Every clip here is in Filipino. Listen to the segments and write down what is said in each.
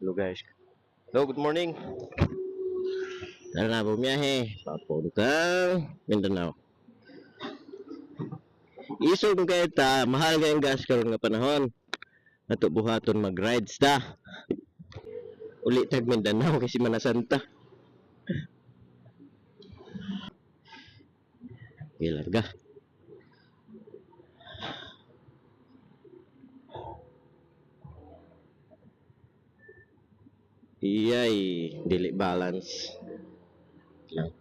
Hello guys. Hello, good morning. Tara na bumiyahe. Papuntang Mindanao. Isog kay ta, mahal kayong gas karon nga panahon. Ato buhaton mag-rides ta. Uli tag Mindanao kasi Manasanta. Ilarga. Iyay, dili balance lang.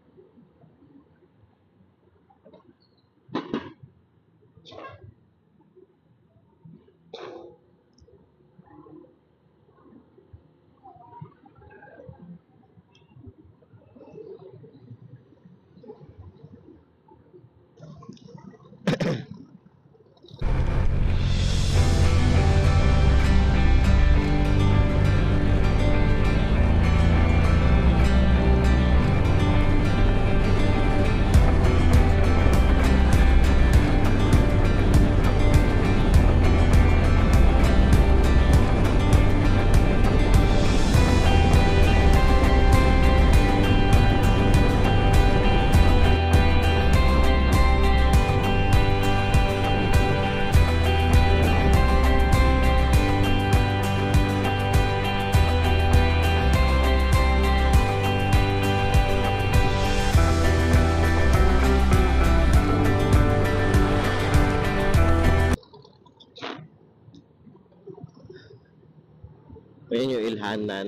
Ngayon yung ilhanan,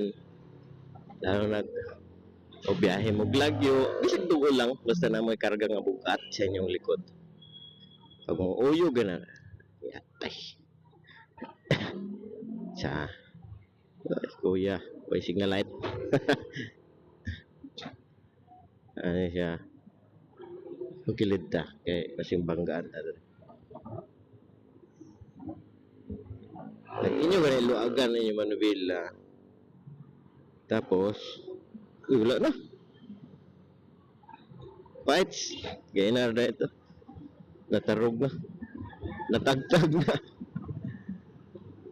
lalo nag o biyahe mo glagyo, bisag dugo lang, basta na may karga nga bukat sa inyong likod. Pag mo uyo gana, yatay. Sa, ay, kuya, may signal light. Ano siya, magkilid ta, kay kasing banggaan ta. Inyo ba luagan ninyo Manubila? Tapos, wala na. Fights. Gainar na ito. Natarog na. Natagtag na.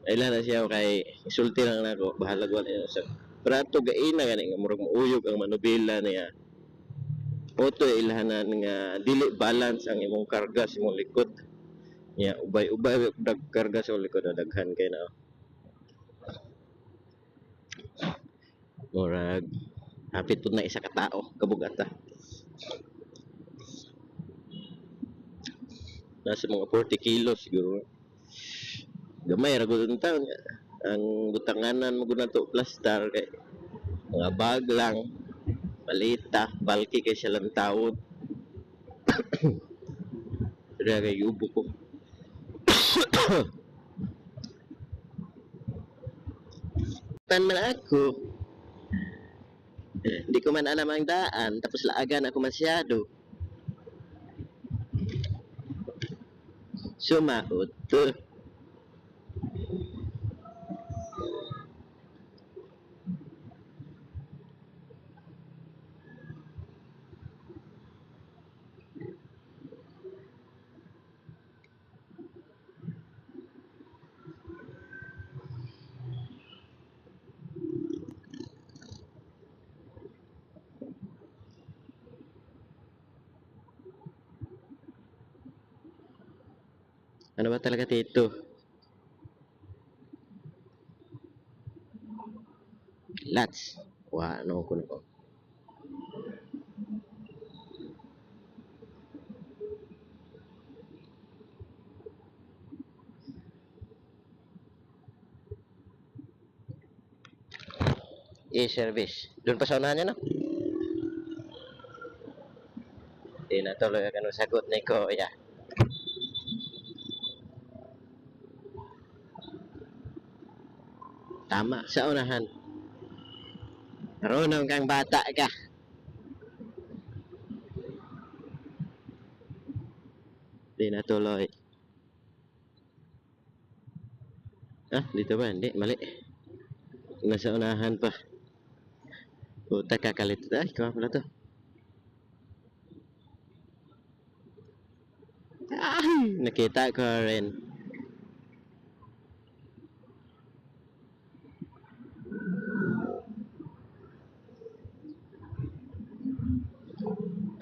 Ayla na siya kay isulti lang na ako. Bahala ko na sa prato gaina gani nga murag mauyog ang Manubila niya. Oto ilhanan nga dili balance ang imong karga sa imong likod. Ya, ubay-ubay dag karga sa likod na daghan kay na. Murag hapit pud na isa ka tao kabugata. Nasa mga 40 kilos siguro. Gamay ra gud taon ang butanganan mo gud nato plastar kay mga bag lang palita balki kay siya lang taon. Kaya kay yubo ko. Tan man ako. Hindi ko man alam ang daan tapos laagan ako masyado. Sumaot. Ano ba talaga dito? Lots. Wah, ano ko na ko. E-service. Doon pa sa unahan niya, no? Hindi na tuloy ang anong sagot ni Kuya. Tama, sa unahan. Marunong kang bata ka. Hindi na tuloy. Ah, dito ba? Hindi, mali. Nasa unahan pa. Puta kakalit. Ay, kaya pala to. Ay, nakita ko rin.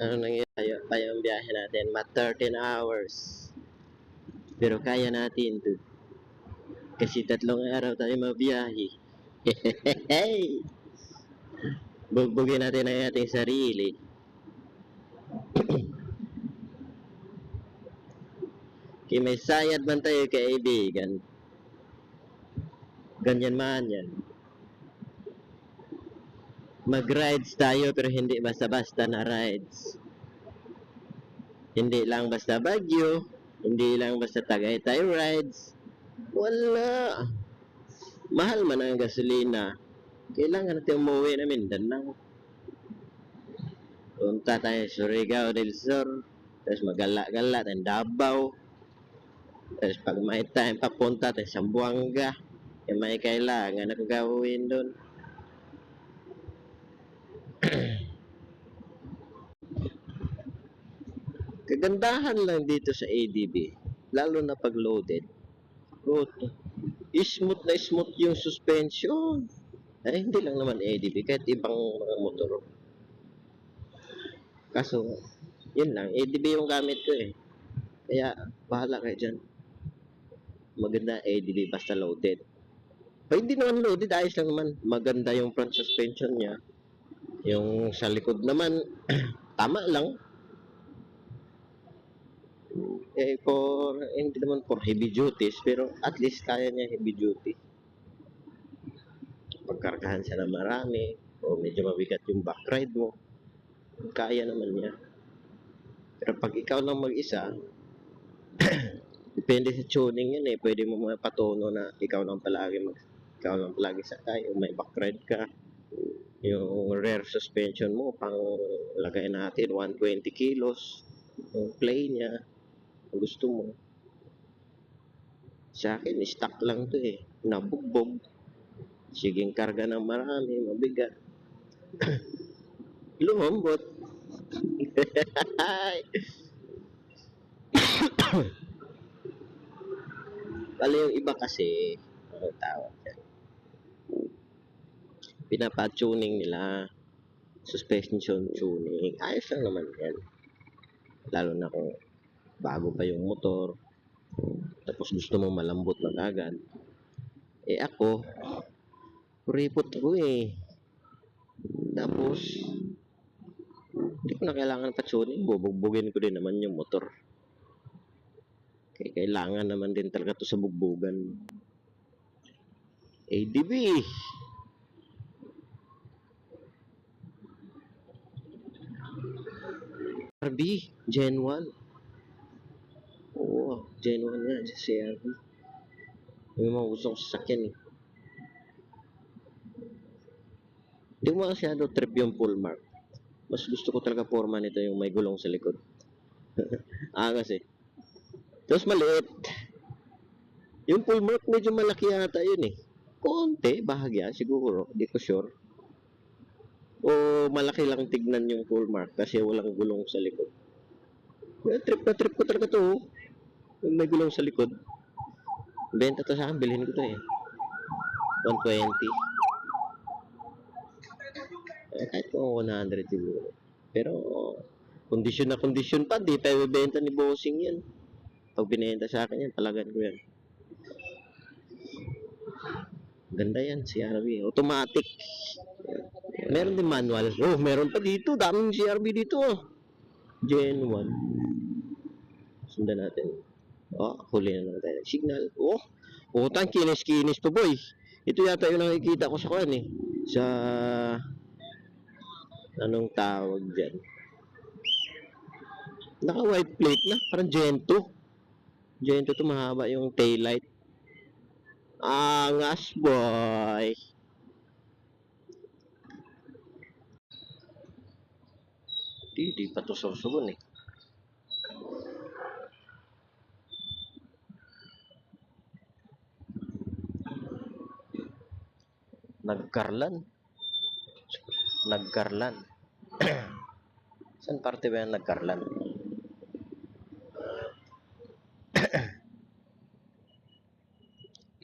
Ano nangyayari pa yung biyahe natin? 13 hours. Pero kaya natin to. Kasi 3 araw tayo mabiyahe. Hey! Bugbugin natin ang ating sarili. Kaya may sayad man tayo kaibigan. Ganyan man yan. Mag-rides tayo pero hindi basta-basta na rides. Hindi lang basta Baguio. Hindi lang basta Tagaytay rides. Wala. Mahal man ang gasolina. Kailangan natin umuwi na Mindanao. Punta tayo sa Surigao del Sur. Tapos magala-gala tayo Davao. Tapos pag may time papunta tayo sa Buanga. Kaya may kailangan na gawin doon. Kagandahan lang dito sa ADB. Lalo na pag loaded. Smooth na smooth yung suspension. Ay, hindi lang naman ADB. Kahit ibang mga motor. Kaso, yun lang. ADB yung gamit ko eh. Kaya, bahala kayo dyan. Maganda ADB basta loaded. O hindi naman loaded, ayos lang naman. Maganda yung front suspension niya. Yung sa likod naman, tama lang. Hindi naman for heavy duties, pero at least kaya niya heavy duty. Pagkargahan siya na marami, o medyo mabigat yung back ride mo, kaya naman niya. Pero pag ikaw lang mag-isa, depende sa tuning yan eh. Pwede mo mapatono na ikaw lang palagi sakay, o may back ride ka. Yung rear suspension mo, pang lagay natin 120 kilos. Yung play niya, gusto mo. Sa akin, stock lang to eh. Nabugbog. Siging karga ng marami, mabigat. Lumambot. Pala yung iba kasi, ano tawag yan? Pinapa-tuning nila. Suspension tuning. Ayos lang naman yan. Lalo na kung bago pa yung motor. Tapos gusto mo malambot na agad. Eh ako, kuripot ko eh. Tapos, hindi ko na kailangan pa-tuning. Bubugbugin ko din naman yung motor. Kaya kailangan naman din talaga to sa bugbugan. ADB. RB, Gen 1. Oo, Gen 1 nga, si RB. Yung mga gusto kong sasakyan eh. Hindi mo masyado trip yung full mark. Mas gusto ko talaga forma nito yung may gulong sa likod. Angas eh. Tapos maliit. Yung full mark medyo malaki yata yun eh. Konti, bahagya siguro. Hindi ko sure. O malaki lang tignan yung full mark kasi walang gulong sa likod. Trip ko talaga to. Yung may gulong sa likod. Benta to sa akin, bilhin ko to eh. 120. Kahit kung 100 siguro. Pero, kondisyon na kondisyon pa, di tayo bibenta ni Bossing yan. Pag binenta sa akin yan, palagan ko yan. Ganda yan, CRV. Automatic. Meron din manual. Oh, meron pa dito. Daming CRV dito. Gen 1. Sundan natin. Oh, huli na natin. Signal. Oh, utang kinis-kinis pa boy. Ito yata yung nakikita ko sa kan eh. Sa anong tawag dyan? Naka white plate na. Parang Gento. Gento to, mahaba yung taillight. Angas boy. Di pa to susugon eh. Nagkarlan. Saan parte ba yan nagkarlan?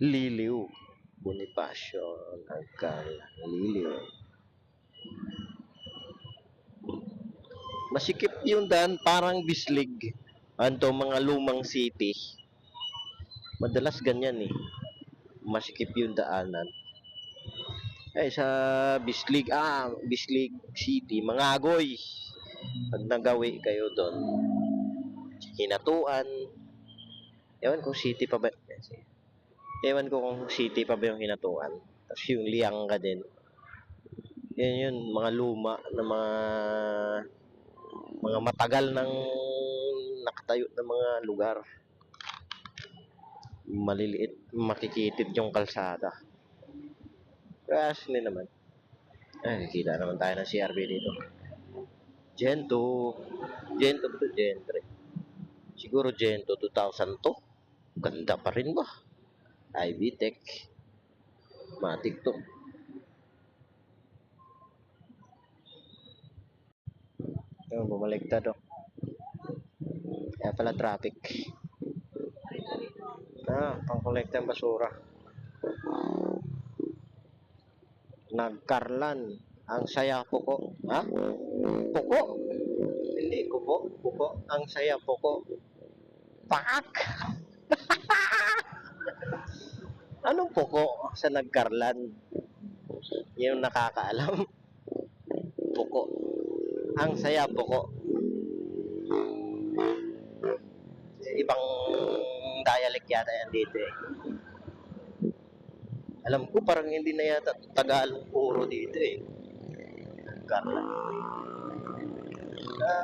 Liliw. Bonifacio. Nagkarlan. Liliw. Masikip yung daan, parang bislig. Anto, mga lumang city. Madalas ganyan eh. Masikip yung daanan. Eh, sa Bislig City, Mangagoy. Pag nagawi kayo doon, Hinatuan. Ewan kung city pa ba. Ewan ko kung city pa ba yung Hinatuan. Tapos yung Liangga din. Yan yun, mga luma na mga matagal ng nakatayo na mga lugar. Maliliit, makikitid yung kalsada. Kaya sila naman. Ay, nakita naman tayo ng CRV dito. Gento. Gento ba ito? Gentre. Siguro Gento 2000 to. Ganda pa rin ba? Ivy Tech. Matic to. Yung bumaliktad oh. Kaya pala traffic. Pang-collecta ng basura. Nagkarlan. Ang saya poko. Ha? Poko? Hindi, kuko. Kuko. Ang saya poko. Pak! Anong poko sa nagkarlan? Yung nakakaalam. Poko. Ang saya poko. Ibang dialect yata yan dito eh. Alam ko parang hindi na yata Tagalog puro dito eh. Nagkarlan.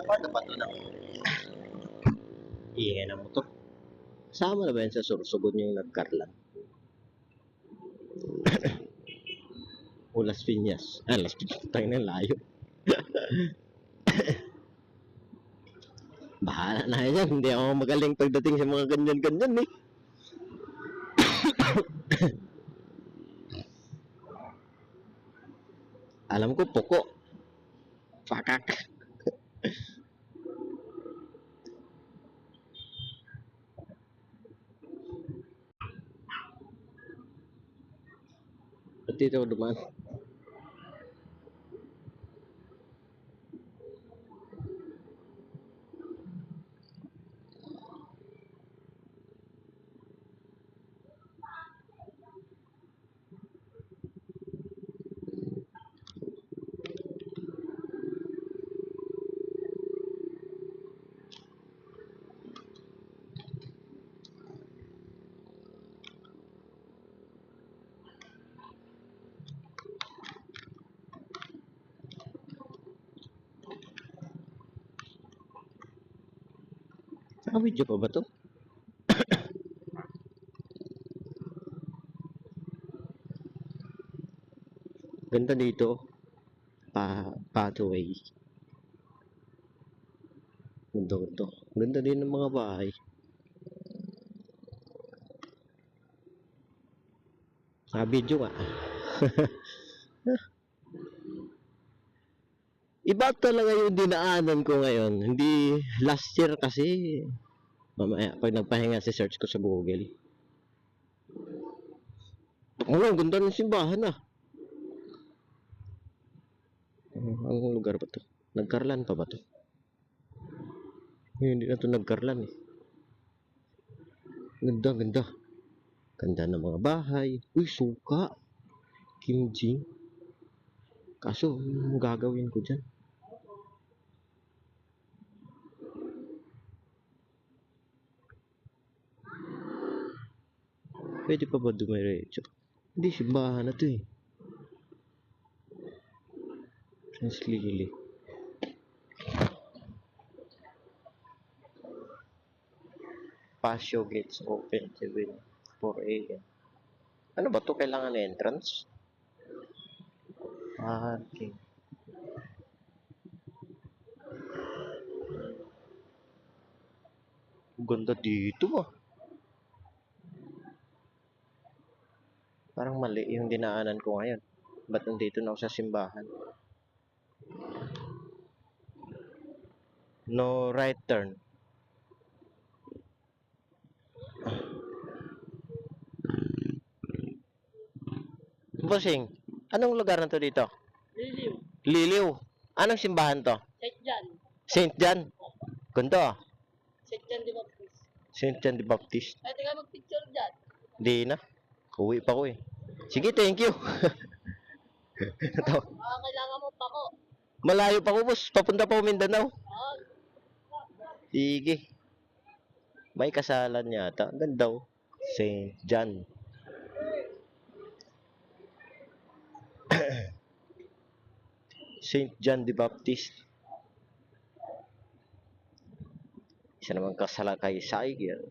Paano ba ito lang? Ingay na mo to. Sama na ba yan sa Sorsogon yung nagkarlan? O Las Piñas. Las Piñas. Tayo na layo. Bahala na yan. Hindi ako magaling pagdating sa mga ganyan-ganyan eh. Alam ko, poko. Pakak. At dito dumaan. Video pa ba to? Ganda dito. Pathway. Ganda. Ganda din ng mga bahay. Video nga. Iba talaga yung dinaanan ko ngayon. Hindi last year kasi. Mamaya, pag nagpahinga si search ko sa Google. Ang ganda ng simbahan ah. Ang lugar ba to? Nagkarlan pa ba to? Hindi na to nagkarlan eh. Ganda. Ganda ng mga bahay. Uy, suka. Kimchi. Kaso, anong gagawin ko dyan? Pwede pa ba dumiretso? Hindi, simbahan na to eh. Translili. Pasio gates open 4 a.m. Ano ba to? Kailangan entrance? Parking. Ganda dito ah. Parang mali yung dinaanan ko ngayon. Ba't nandito na ako sa simbahan? No right turn. Bossing, anong lugar na to dito? Liliw. Liliw. Anong simbahan to? St. John. Saint John. Ganda. St. John the Baptist. Saint John the Baptist. Ay, teka mag-picture dyan. Di na. Uwi pa ko eh. Sige, thank you. Kailangan mo pa ko. Malayo pa ko, boss. Papunta pa ko Mindanao. Ah, Sige. May kasalan yata. Ang ganda oh. Saint John. Saint John the Baptist. Isa naman kasakaysayan.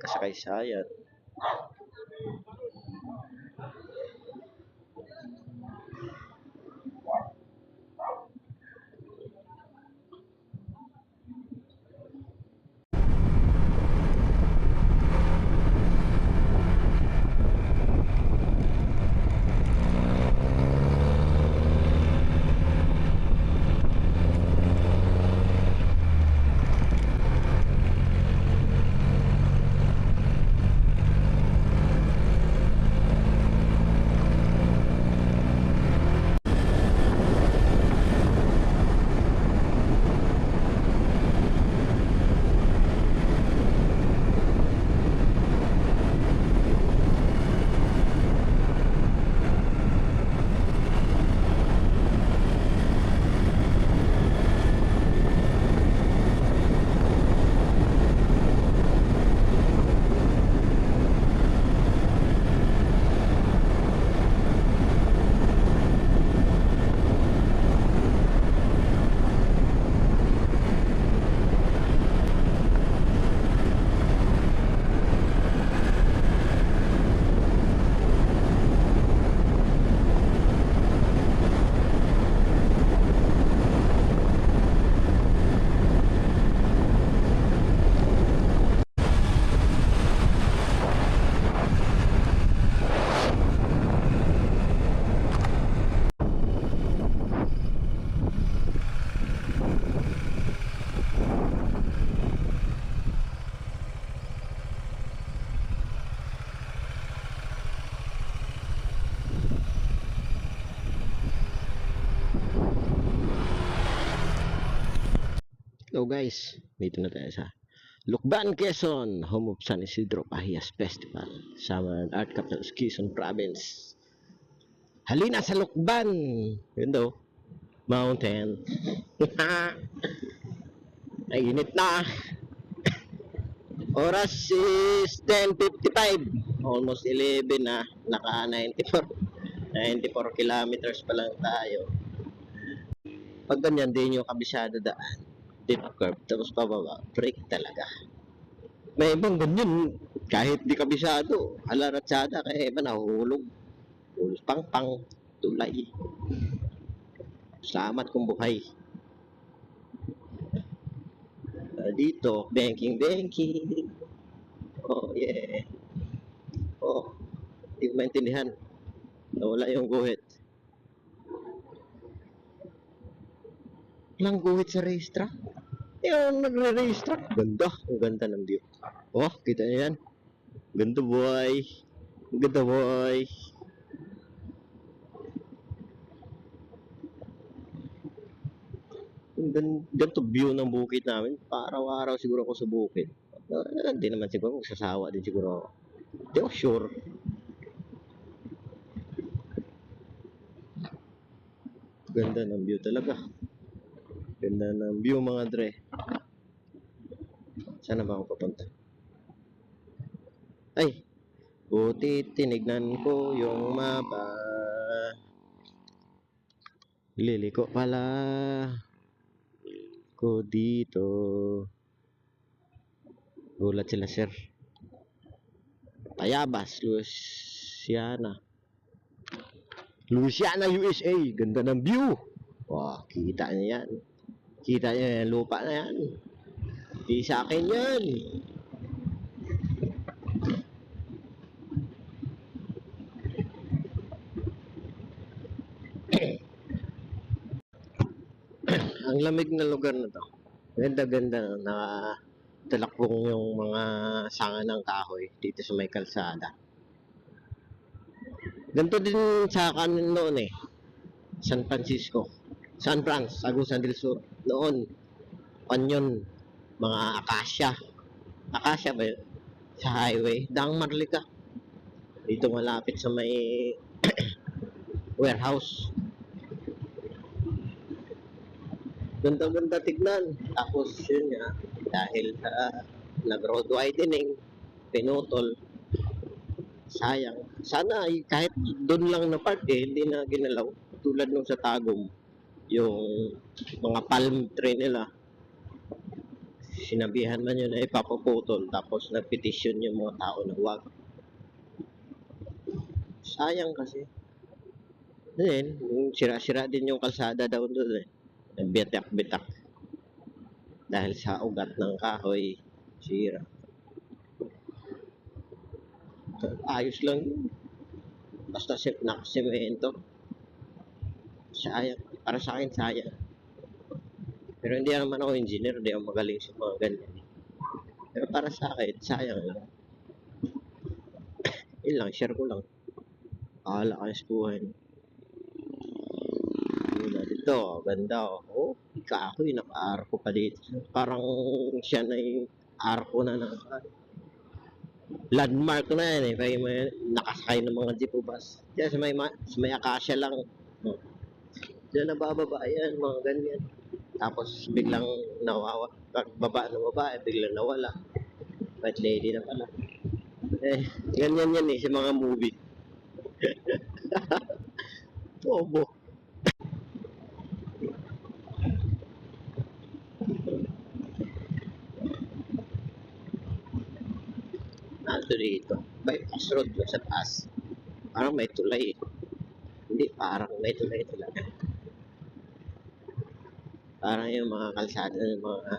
Hello guys, dito na tayo sa Lucban, Quezon, home of San Isidro Pahiyas Festival, sama ng Art Capital of Quezon Province. Halina sa Lucban! Yun daw, mountain. Ay, init na. Oras is 10:55, almost 11 na, naka 94 kilometers pa lang tayo. Pag ganyan, di nyo kabisado daan, deep curve, tapos pababa, brake talaga. May ibang ganyan, kahit di kabisado, alaratsada, kaya iba nahuhulog. Pang tulay. Salamat kung buhay. Dito, banking. Oh, yeah. Oh, hindi ko maintindihan. Nawala yung guhit. Walang guhit sa racetrack. Yung nagre-racetrack. Ganda. Ang ganda ng view. Oh, kita niyo yan. Ganda boy. Ganda boy. Ganito view ng bukid namin. Araw-araw siguro ako sa bukid. Hindi naman siguro. Magsasawa din siguro ako. Hindi ako sure. Ganda ng view talaga. Ganda ng view mga dre. Sana ba ako papunta? Ay! Buti tinignan ko yung mapa. Liliko pala ko dito. Gulat sila sir. Tayabas, Louisiana, USA. Ganda ng view. Wah, kita niyo yan. Kita niyo yan, lupa na yan. Di sa akin yan. Ang lamig na lugar na to. Ganda-ganda na talakbong yung mga sanga ng kahoy dito sa may kalsada. Ganito din sa kanin noon eh. San Francisco. San Franz, Agusan del Sur. Noon. kwan yun, mga akasya. Akasya ba yun? Sa highway. Daang Marlica. Dito malapit sa may warehouse. Ganda-ganda tignan. Tapos yun nga, dahil nag-road widening, pinutol, sayang. Sana kahit doon lang na park hindi na ginalaw. Tulad nung sa Tagum, yung mga palm tree nila, sinabihan man yun na ipapaputol, tapos nagpetisyon yung mga tao na wag. Sayang kasi. Then, sira-sira din yung kalsada daw doon eh. Bitak-bitak. Dahil sa ugat ng kahoy, sira. Ayos lang yun. Basta nakasemento. Sayang. Para sa akin, sayang. Pero hindi naman ako engineer, hindi ako magaling sa mga ganyan. Pero para sa akin, sayang lang. Yun lang, share ko lang. Akala kayo sa buhay. Dito, ganda oh. Oh, kahoy, naka-arko pa dito. Parang siya na yung arko na landmark na yan eh. Kaya may nakasakay ng mga jeep o bus. Diyan sa may akasya lang. Oh. Diyan nabababa yan, mga ganyan. Tapos biglang pagbaba ng babae, biglang nawala. White lady na pala. Eh, ganyan yan eh, sa mga movie. Bobo. Nandito dito. Bypass road doon sa taas. Parang may tulay eh. Hindi, parang may tulay talaga. Parang yung mga kalsada ng mga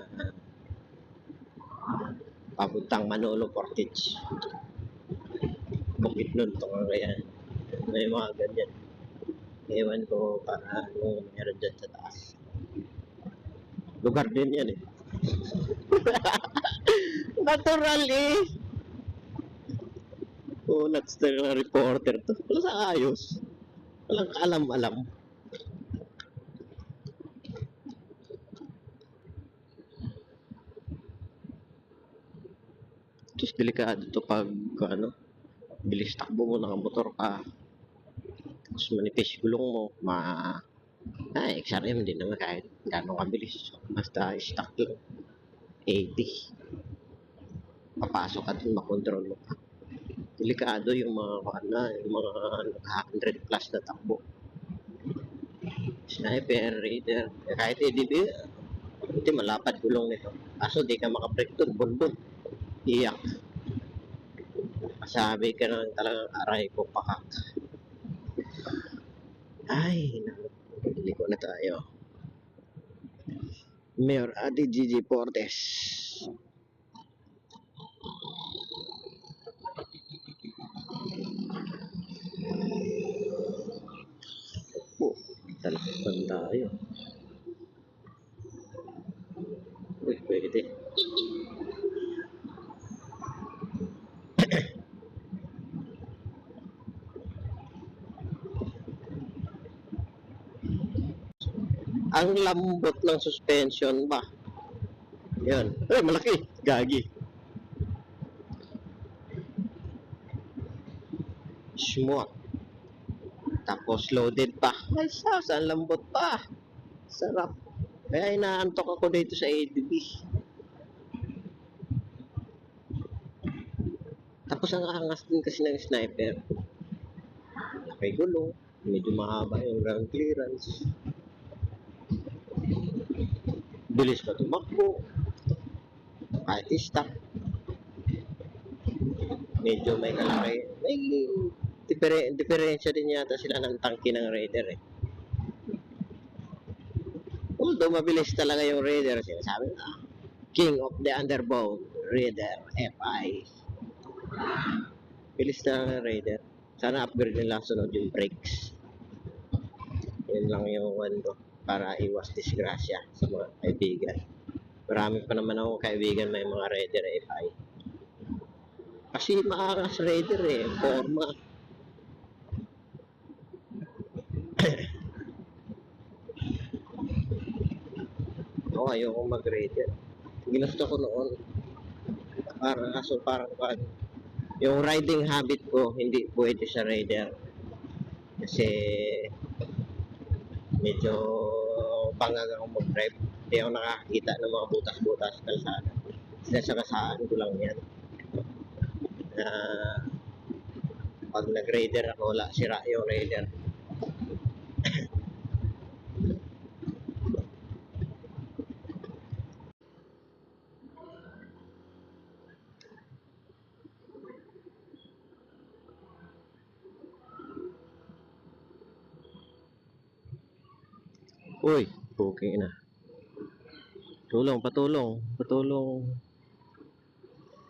papuntang Manolo Portage. Bukit nun, Tungayan. May mga ganyan. Ewan ko para anong meron dyan sa taas. Lugar din yan eh. Natural eh. Oh, that's the reporter to. Wala sa ayos. Walang kaalam-alam. Tapos delikado to pag ano, bilis takbo mo, nakamotor ka. Tapos manipis gulong mo, XRM din naman kahit gano'ng kabilis. Basta stuck lang. 80. Papasok ka dun, makontrol mo ka. Delikado yung yung mga 100 plus na takbo. Sniper, raider, kahit EDB, hindi malapad gulong nito. Kaso di ka makabrake dun, bunbun. Iyak. Masabi ka na talagang aray ko pakak. Ay, naliko na tayo. Mayor Ate Gigi Portes. Oh, talagang tayo. Uy, pwede. Ang lambot ng suspension ba? Yan. Ay, malaki. Gagi. Smooth. Tapos loaded pa. Ay, ang lambot pa. Sarap. Kaya inaantok ako dito sa ADB. Tapos ang angas din kasi ng sniper. Laki gulong. Medyo mahaba yung ground clearance. Bilis pa tumakbo. Kahit stop. Medyo may kalaki. May diferensya din yata sila ng tangke ng Raider eh. Although mabilis talaga yung Raider, sinasabi na King of the Underbone, Raider FI. Bilis na ng Raider. Sana upgrade nila sunod yung brakes. Yun lang yung ano, para iwas disgrasya sa mga kaibigan. Marami pa naman akong kaibigan may mga Raider FI. Kasi maakas Raider eh, forma. ako, ayoko mag-raider. Ginusto ko noon. Parang yung riding habit ko, hindi pwede sa raider. Kasi medyo bangag ako mag-drive. Hindi ako nakakita ng mga butas-butas sa kalsada. Sinasagasaan ko lang yan. Pag nag-raider ako, wala, sira yung raider. Uy, okay na. Patulong.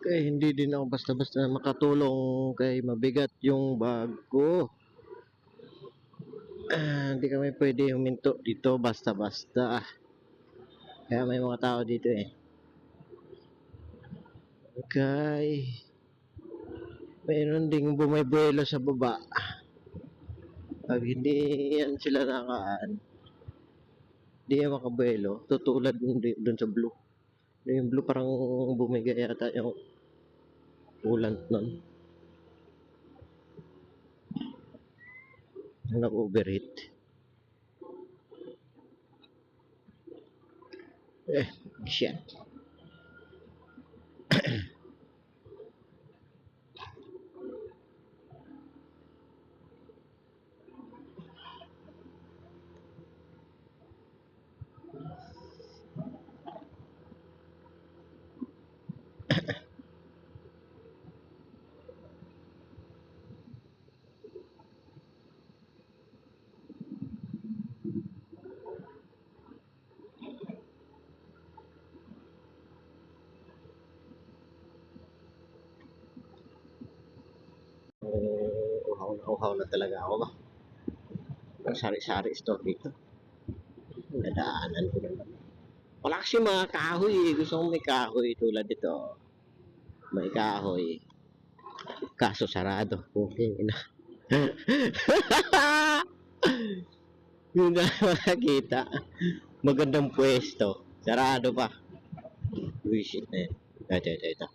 Kaya hindi din ako basta-basta makatulong kay mabigat yung bag ko. Hindi kami pwede huminto dito basta-basta. Kaya may mga tao dito eh. Okay. Mayroon ding bumibuelo sa baba. Pag hindi yan sila nakaan, hindi yan makabuelo. Tutulad dun sa blue. Yung blue parang bumigay yata yung ulan nun. Nag-overheat. Shit. Uhaw na talaga ako ba? Ang sari-sari store dito. Nadaanan ko naman. Wala kasi mga kahoy eh. Gusto kong may kahoy tulad dito. May kahoy. Kaso sarado. Okay na. Yun na makakita. Magandang pwesto. Sarado pa. Wish it na yun. Ito.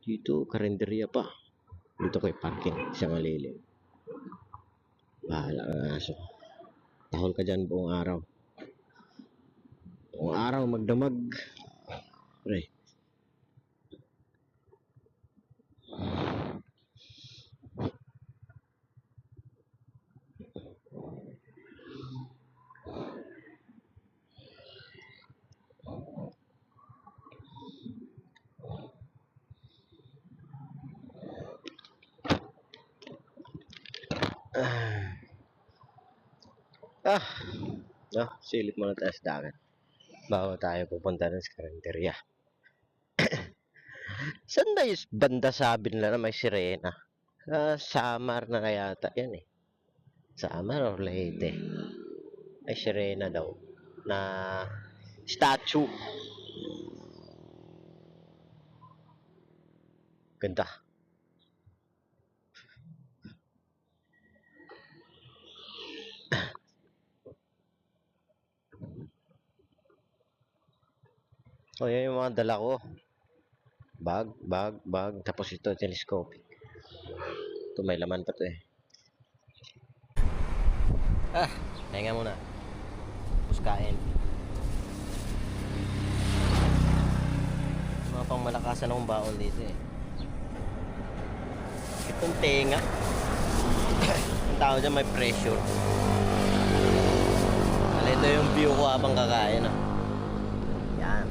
Dito, karinderya pa. Dito ko'y parking sa malilim. Bahala ang aso. Tahol ka dyan buong araw. Buong araw magdamag. Pre. Silip muna tayo sa dagat. Bago tayo pupunta ng karinderya. Saan ba yung banda sabi nila na may sirena? Sa Samar na kaya ata yan eh. Samar or Leyte. May sirena daw. Na statue. Ganda. O yan yung mga dala ko. Bag. Tapos ito, telescopic. Ito may laman pa to eh. Hinga muna. Tapos kain. Mga pang malakasan akong baon dito eh. Itong tenga. Ang tao dyan may pressure. Ito yung view ko habang kakain. Yan.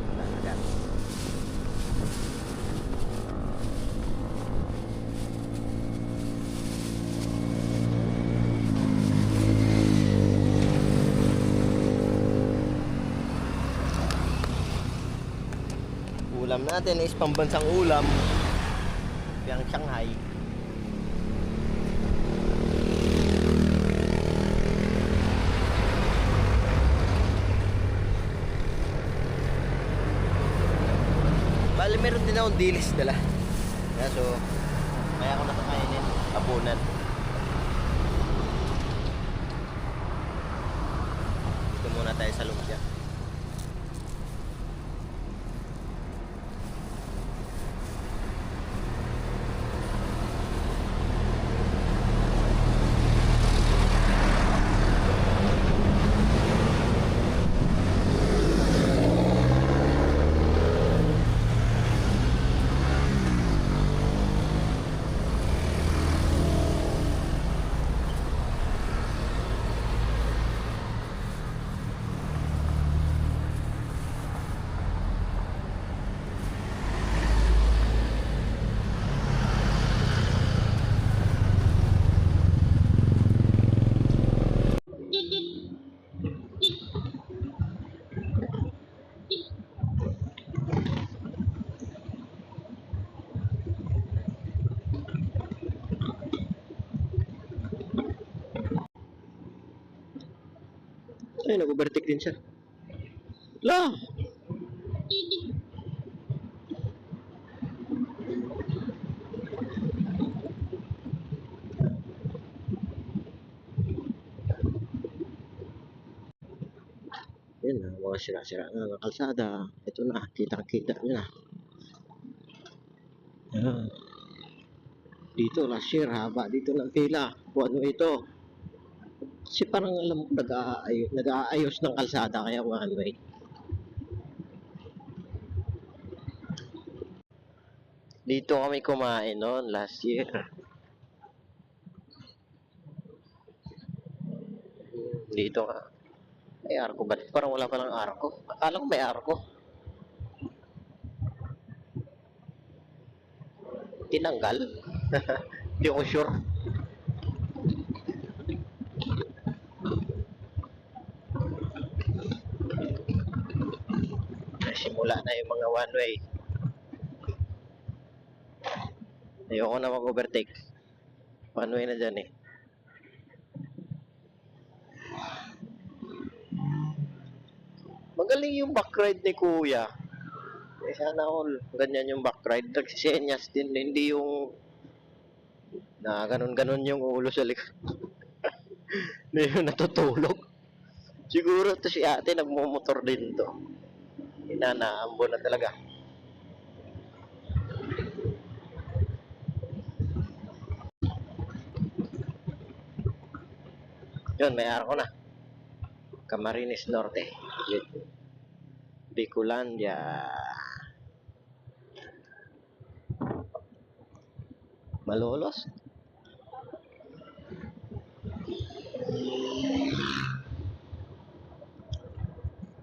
Ulam natin is pambansang ulam. Yang Shanghai. Bali meron din akong dilis dala. So kaya ako nakakainin hapunan. Dito muna tayo sa lumpia. Ay, nag-overtake din siya. La! Yan na, mga sira-sira na ng kalsada. Ito na, kitang-kita nyo na. Yan. Dito, last year, haba dito ng pila. Kung ano ito. Kasi parang alam mo, nag-aayos ng kalsada kaya one way. Dito kami kumain noon last year. Dito ka. May arko ba? Parang wala palang arko. Akala ko may arko. Tinanggal? Hindi ko sure. Simula na yung mga one way. Ayoko na mag-overtake. One way na dyan eh. Magaling yung backride ni Kuya. Eh, sana all ganyan yung backride. Nagsisenyas din. Hindi yung na ganun-ganun yung ulo sa likod. Hindi yung natutulog. Siguro to si ate nagmumotor din to. Inanaambo na talaga. Yun, may arko na. Camarines Norte. Bicolandia. Malolos.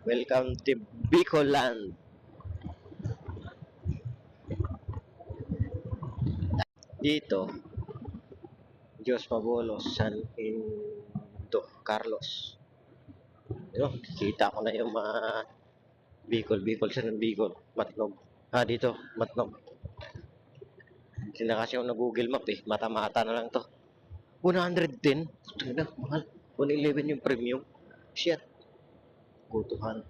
Welcome to Bicoland. Dito, Diyos Mabolos, San Indo, Carlos. Yun, kita ko na yung mga Bicol siya ng Bicol, Matnog. Dito, Matnog. Kasi ako na Google Map eh, mata-mata na lang to. 110? Ito na, mahal. 111 yung premium. Shit. Kutuhan.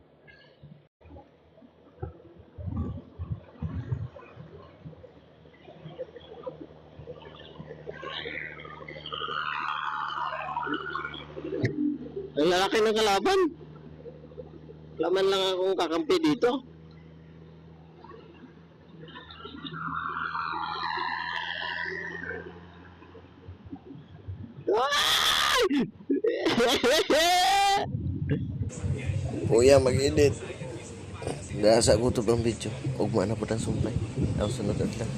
Ang lalaki ng kalaban. Laman lang akong kakampi dito. Ay! Kuya, mag-edit. Nasa gutom ang video. Ugma na po ng sumpay. Ako sunod lang.